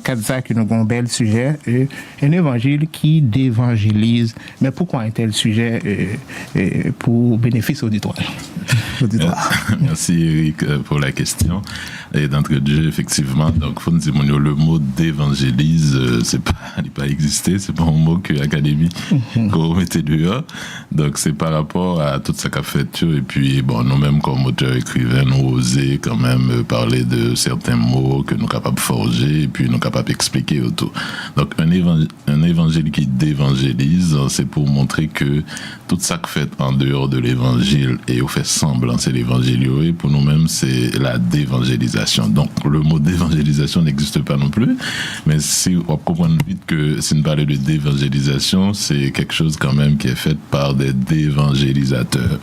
cadre de ça que nous avons un bel sujet, un évangile qui dévangélise. Mais pourquoi un tel sujet pour bénéfice auditoire? Merci Eric pour la question. Et d'entrée de jeu, effectivement, donc faut nous dire le mot d'évangélise, c'est pas, il pas existé, c'est pas un mot que l'académie qu'on mettait dehors. Donc c'est par rapport à toute sa fait et puis bon, nous-mêmes comme auteurs écrivains, nous oser quand même parler de certains mots que nous sommes capables de forger et puis nous sommes capables d'expliquer autour. Donc un évangile qui dévangélise, c'est pour montrer que tout ça fait en dehors de l'évangile et au fait semblant c'est l'évangile, et pour nous-mêmes c'est la dévangélisation. Donc le mot d'évangélisation n'existe pas non plus, mais si on comprend vite que si nous parlons de dévangélisation, c'est quelque chose quand même qui est fait par des dévangélisateurs.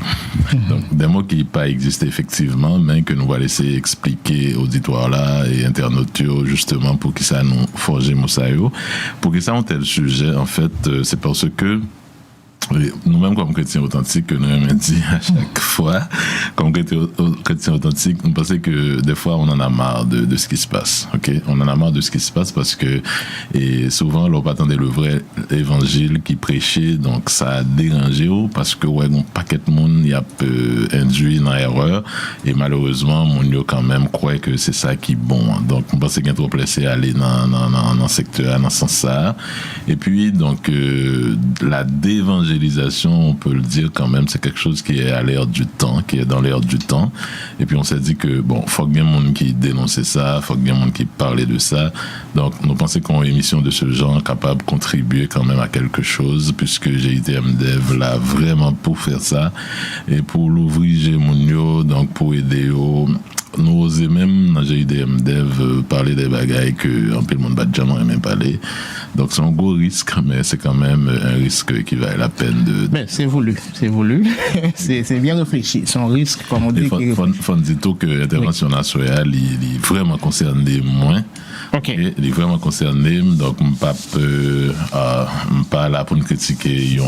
Donc des mots qui n'ont pas existé effectivement, mais que nous allons laisser expliquer auditoires là et internautes justement pour que ça nous forge Moussaïo. Pour que ça on tel sujet, en fait, c'est parce que nous-mêmes, comme chrétiens authentiques, que nous avons dit à chaque fois, comme chrétiens authentiques, nous pensons que des fois, on en a marre de ce qui se passe. Okay? On en a marre de ce qui se passe parce que et souvent, on pas attendait le vrai évangile qui prêchait, donc ça a dérangé parce que, ouais, un paquet de monde y a induit dans l'erreur et malheureusement, mon yo quand même croit que c'est ça qui est bon. Donc, on pense qu'il y a trop placé à aller dans le secteur, dans ce sens-là. Et puis, donc, la dévangélisation, on peut le dire quand même, c'est quelque chose qui est à l'ère du temps, qui est dans l'ère du temps. Et puis on s'est dit que bon, faut bien monde qui dénonçait ça, faut bien monde qui parlait de ça. Donc nous pensons qu'on a une émission de ce genre capable de contribuer quand même à quelque chose, puisque GITM-Dev là vraiment pour faire ça et pour l'ouvrir Gémonio, donc pour aider nous osons même dans GITM-Dev parler des bagailles que un peu le monde va jamais même parler. Donc c'est un gros risque, mais c'est quand même un risque qui vaut la peine de. Mais c'est voulu, c'est bien réfléchi. C'est un risque, comme on dit. Il faut dire que l'intervention nationale, il est vraiment concerné moins. Okay. Il est vraiment concerné, donc pas là pour nous critiquer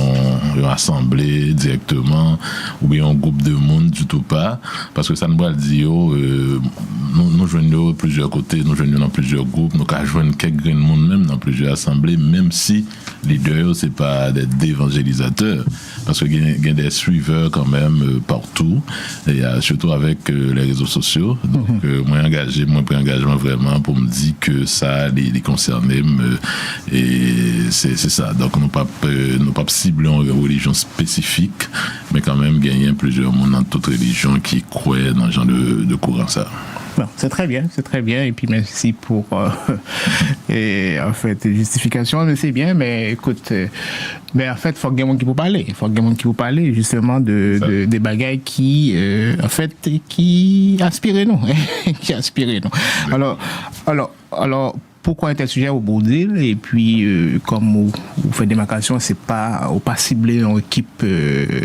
une assemblée directement ou bien un groupe de monde, du tout pas, parce que ça nous va dire nous joignons plusieurs côtés, nous joignons dans plusieurs groupes, nous avons joindre quelques monde même dans plusieurs assemblées, même si les deux c'est pas des évangélisateurs, parce qu'il y a des suiveurs quand même partout, et surtout avec les réseaux sociaux. Donc moi pris engagement vraiment pour me dire que ça les concerner et c'est ça. Donc nous pas cibler une religion spécifique, mais quand même gagner plusieurs monde dans toute religion qui croient dans ce genre de courant ça. Bon, c'est très bien, et puis merci pour en fait justification, mais c'est bien, mais écoute, mais en fait faut qu'il y ait monde qui peut parler, justement des bagailles qui en fait qui aspirent nous, Alors pourquoi un tel sujet au Bourdil, et puis comme vous faites démarcation, c'est pas ciblé une équipe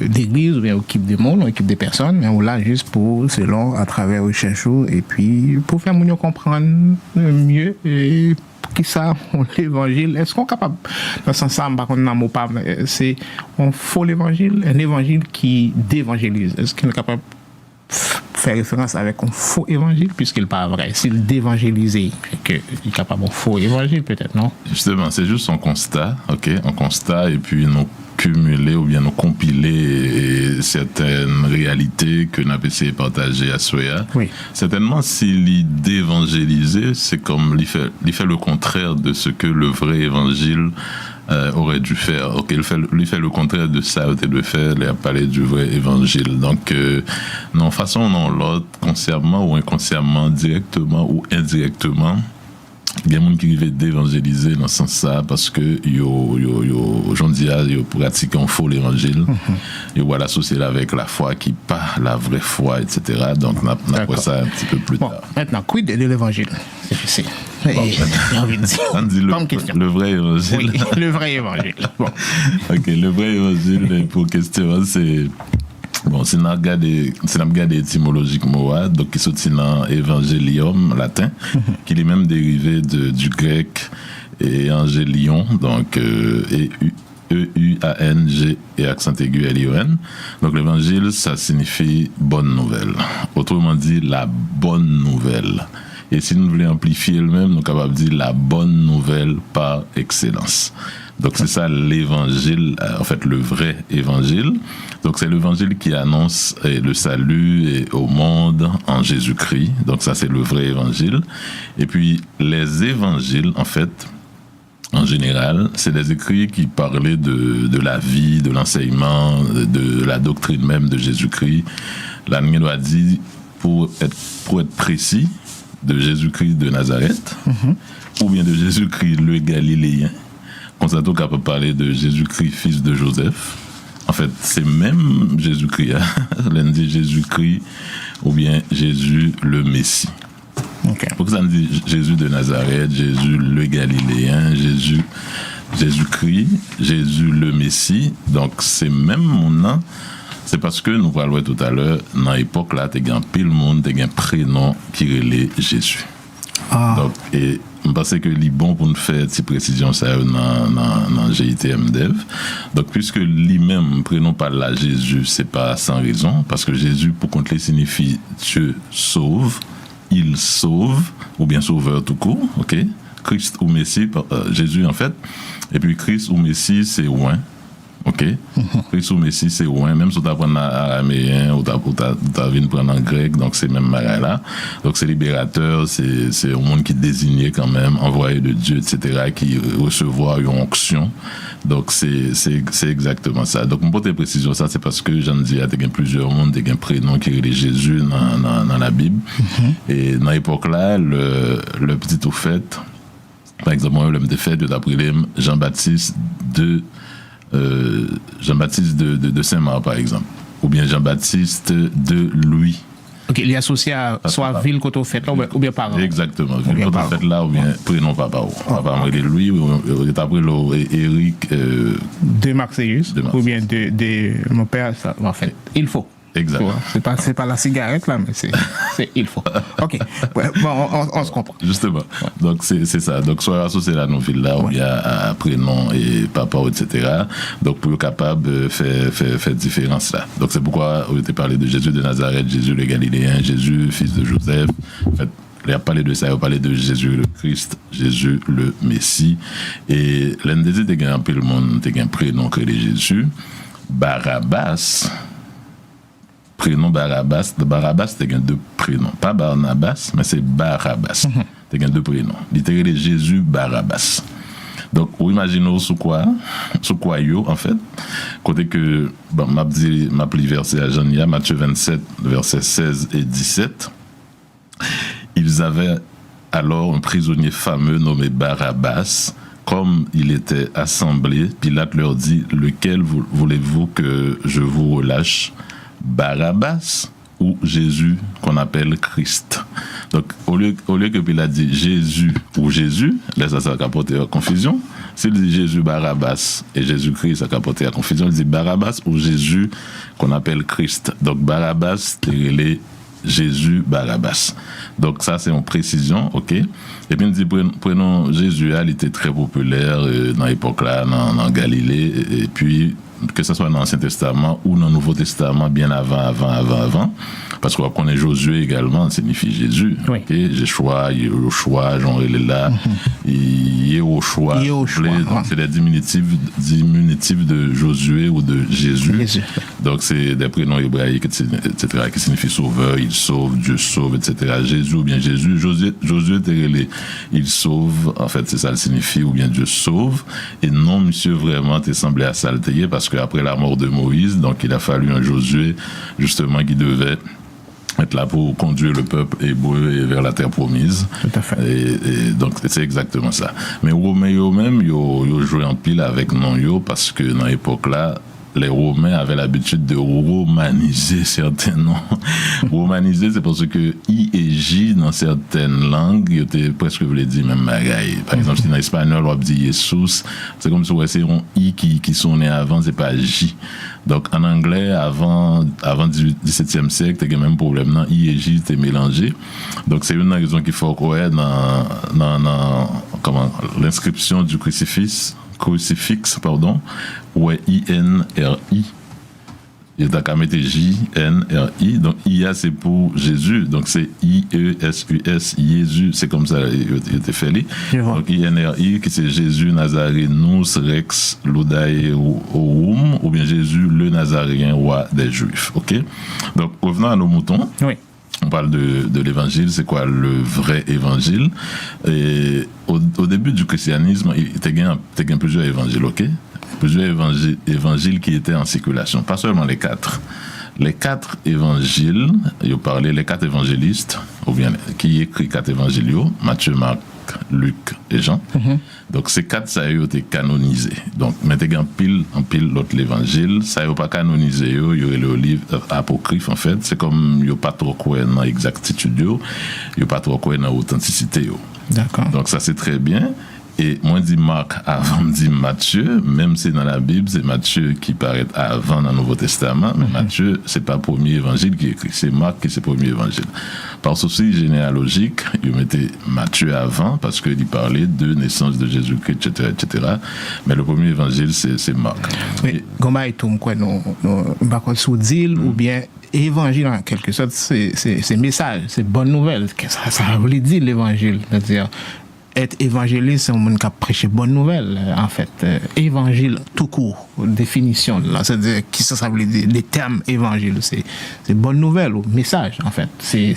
d'église ou bien une équipe de monde, une équipe de personnes, mais on l'a juste pour selon à travers recherche et puis pour faire moun yo comprendre mieux qui ça l'évangile. Est-ce qu'on est capable dans ce sens-là, par contre dans mot pas c'est un faux évangile, un évangile qui dévangélise. Est-ce qu'on est capable faire référence avec un faux évangile puisqu'il n'est pas vrai? S'il dévangélisait, qu'il est capable d'un faux évangile peut-être, non? Justement, c'est juste un constat, un constat, et puis nous cumuler ou bien nous compiler certaines réalités que nous avons essayé de partager à Soya. Oui. Certainement, s'il y d'évangéliser, c'est comme il fait le contraire de ce que le vrai évangile aurait dû faire. Ok, il fait le contraire de ça, il de faire, il a parlé du vrai évangile. Donc, non, façon ou non l'autre, consciemment ou inconsciemment, directement ou indirectement, il y a des gens qui arrivent d'évangéliser dans ce sens-là parce que aujourd'hui, ils pratiquent un faux évangile. Ils vont l'associer avec la foi qui n'est pas la vraie foi, etc. Donc, on apprend ça un petit peu plus tard. Maintenant, quid de l'évangile? C'est j'ai envie de dire. On dit le vrai évangile. Oui, le vrai évangile. Bon. Ok, le vrai évangile, pour question, c'est. Bon, si on regarde étymologiquement, donc qui sortit dans évangélium latin, qui est même dérivé du grec et angélion, donc E-U-A-N-G et accent aigu L-I-O-N. Donc l'évangile, ça signifie bonne nouvelle. Autrement dit, la bonne nouvelle. Et si nous voulons amplifier elle-même, nous sommes capables de dire la bonne nouvelle par excellence. Donc c'est ça l'évangile, en fait le vrai évangile. Donc c'est l'évangile qui annonce le salut au monde en Jésus-Christ. Donc ça c'est le vrai évangile. Et puis les évangiles, en fait, en général, c'est des écrits qui parlaient de la vie, de l'enseignement, de la doctrine même de Jésus-Christ. L'Agneau doit dire, pour être précis, de Jésus-Christ de Nazareth, ou bien de Jésus-Christ le Galiléen. On s'est tout capable de parler de Jésus-Christ, fils de Joseph. En fait, c'est même Jésus-Christ. L'un dit Jésus-Christ ou bien Jésus le Messie. Okay. Pourquoi ça me dit Jésus de Nazareth, Jésus le Galiléen, Jésus-Christ, Jésus le Messie. Donc, c'est même mon nom. C'est parce que nous parlons tout à l'heure, dans l'époque là, tu as un pile monde, tu as un prénom qui relève Jésus. Donc, et je pense que c'est bon pour nous faire cette précision ça dans GITM Dev. Donc, puisque lui-même, prénom par là Jésus, c'est pas sans raison, parce que Jésus, pour compter, signifie Dieu sauve, il sauve, ou bien sauveur tout court, ok? Christ ou Messie, Jésus en fait, et puis Christ ou Messie, c'est ouin. Ok, Christ ou Messie c'est ouin, même si tu apprends en araméen ou tu viens prendre en grec, donc c'est même marre là. Donc c'est libérateur, c'est un monde qui est désigné quand même, envoyé de Dieu, etc., qui recevoir une onction. Donc c'est exactement ça. Donc pour te précision ça, c'est parce que j'en dis, il y a plusieurs mondes, il y a un prénom qui est Jésus dans la Bible. Et dans l'époque là, le petit tout fait, par exemple, moi, l'homme de fait, je t'appelais Jean-Baptiste de Saint-Marc, par exemple, ou bien Jean-Baptiste de Louis. Ok, il est associé à soit ville qu'on a fait là, ou bien parent. Exactement, ville qu'on a fait là, ou bien prénom papa. Papa m'a dit Louis, ou après Éric. De Marseillus, ou bien de mon père, ça, en fait, il faut. Exact. C'est pas la cigarette là, mais c'est il faut. Ok. Ouais, bon, on se comprend. Justement. Ouais. Donc c'est ça. Donc soit associé à nos villes là, ou bien à prénom et papa, etc. Donc pour être capable de faire différence là. Donc c'est pourquoi on était parlé de Jésus de Nazareth, Jésus le Galiléen, Jésus fils de Joseph. En fait, il a parlé de ça, il a parlé de Jésus le Christ, Jésus le Messie. Et l'un des deux, il y a un peu le monde, il y a un prénom que les Jésus. Barabbas. Prénom Barabbas, c'est deux prénoms. Pas Barnabas, mais c'est Barabbas. C'est deux prénoms. Littéralement, Jésus Barabbas. Donc, vous imaginez sous quoi yo, en fait. Côté que, bon, m'a pris verset à Jean-Nia, Matthieu 27, versets 16 et 17. Ils avaient alors un prisonnier fameux nommé Barabbas. Comme il était assemblé, Pilate leur dit, lequel voulez-vous que je vous relâche? Barabbas ou Jésus qu'on appelle Christ. Donc au lieu que Pilate dit Jésus ou Jésus, là ça a apporté à confusion. S'il dit Jésus Barabbas et Jésus-Christ, ça a apporté à confusion. Il dit Barabbas ou Jésus qu'on appelle Christ. Donc Barabbas, c'est Jésus Barabbas. Donc ça c'est une précision, ok. Et puis il dit prenons Jésus, il était très populaire dans l'époque là, dans Galilée, et puis que ce soit dans l'Ancien Testament ou dans le Nouveau Testament, bien avant, parce qu'on connaît Josué également, signifie Jésus. Oui. Okay? Joshua, Jean est là, Yehoshua, c'est des diminutifs de Josué ou de Jésus. Donc c'est des prénoms hébraïques, etc., qui signifient sauveur, il sauve, Dieu sauve, etc. Jésus ou bien Jésus, Josué il sauve, en fait c'est ça le signifie, ou bien Dieu sauve, et non monsieur vraiment t'es semblé à saltayer, parce qu'après la mort de Moïse, donc il a fallu un Josué justement qui devait être là pour conduire le peuple hébreu vers la terre promise. Tout à fait. Et donc c'est exactement ça. Mais Romains eux-mêmes, ils jouaient en pile avec non parce que dans l'époque là, les Romains avaient l'habitude de romaniser certains noms. Romaniser, c'est parce que I et J, dans certaines langues, ils étaient presque, je voulais dire, même magaille. Par exemple, si dans l'espagnol, on dit Jesus, c'est comme si on essayait un I qui sont nés avant, c'est pas J. Donc, en anglais, avant le XVIIe siècle, il y a même problème, non? I et J étaient mélangés. Donc, c'est une raison qu'il faut qu'on ait dans l'inscription du crucifix, où est INRI. Il y a mettre J-N-R-I. Donc, IA, c'est pour Jésus. Donc, c'est I-E-S-U-S. Jésus, c'est comme ça, il était fait. Donc, I-N-R-I, qui c'est Jésus Nazarénus Rex Ludae Orum, ou bien Jésus le Nazaréen, roi des Juifs. OK? Donc, revenons à nos moutons. Oui. On parle de l'évangile, c'est quoi le vrai évangile? Et au début du christianisme, il y a plusieurs évangiles, ok? Plusieurs évangiles qui étaient en circulation, pas seulement les 4. Les 4 évangiles, il parlait les 4 évangélistes, ou bien qui écrit 4 évangiles, Matthieu, Marc, Luc et Jean. Donc ces 4 ça a été canonisé. Donc maintenant en pile l'autre l'évangile, ça n'a pas canonisé, il y aurait le livre apocryphe en fait, c'est comme il n'y a pas trop quoi dans l'exactitude, il n'y a pas trop quoi dans l'authenticité. D'accord. Donc ça c'est très bien. Et moi, je dis Marc avant, je dis Matthieu, même si dans la Bible, c'est Matthieu qui paraît avant dans le Nouveau Testament, mais Matthieu, c'est pas le premier évangile qui est écrit, c'est Marc qui est le premier évangile. Par souci généalogique, il mettait Matthieu avant, parce qu'il parlait de naissance de Jésus-Christ, etc. Mais le premier évangile, c'est Marc. Oui, comment est-on, quoi, nous, sous deal, ou bien évangile en quelque sorte, c'est message, c'est bonne nouvelle. Ça veut dire l'évangile, c'est-à-dire être évangéliste, c'est un monde qui a prêché bonne nouvelle, en fait. Évangile tout court, définition, là, c'est-à-dire, qui ça veut dire, les termes évangile, c'est bonne nouvelle, ou message, en fait. C'est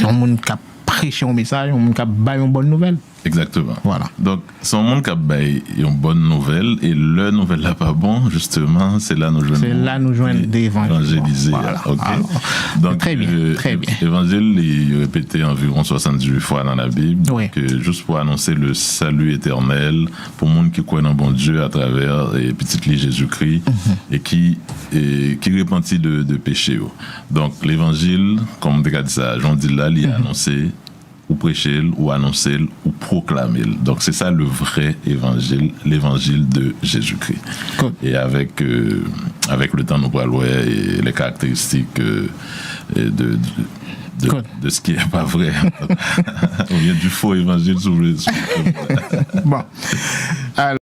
un monde qui a prêché un message, un monde qui a baillé une bonne nouvelle. Exactement. Voilà. Donc, c'est un monde qui a une bonne nouvelle, et le nouvelle là pas bon, justement, c'est là nous joignons d'évangéliser. Voilà. Okay. Alors, donc, très bien, très bien. L'évangile est répété environ 78 fois dans la Bible, oui. Juste pour annoncer le salut éternel pour le monde qui croit dans bon Dieu à travers petit lit Jésus-Christ et qui repentit de péché. Donc, l'évangile, comme on dit ça, Jean dit là, il est annoncé, ou prêcher, ou annoncer, ou proclamer. Donc c'est ça le vrai évangile, l'évangile de Jésus-Christ. Cool. Et avec le temps, nous parlons et les caractéristiques de ce qui n'est pas vrai. On vient du faux évangile. Bon. Alors,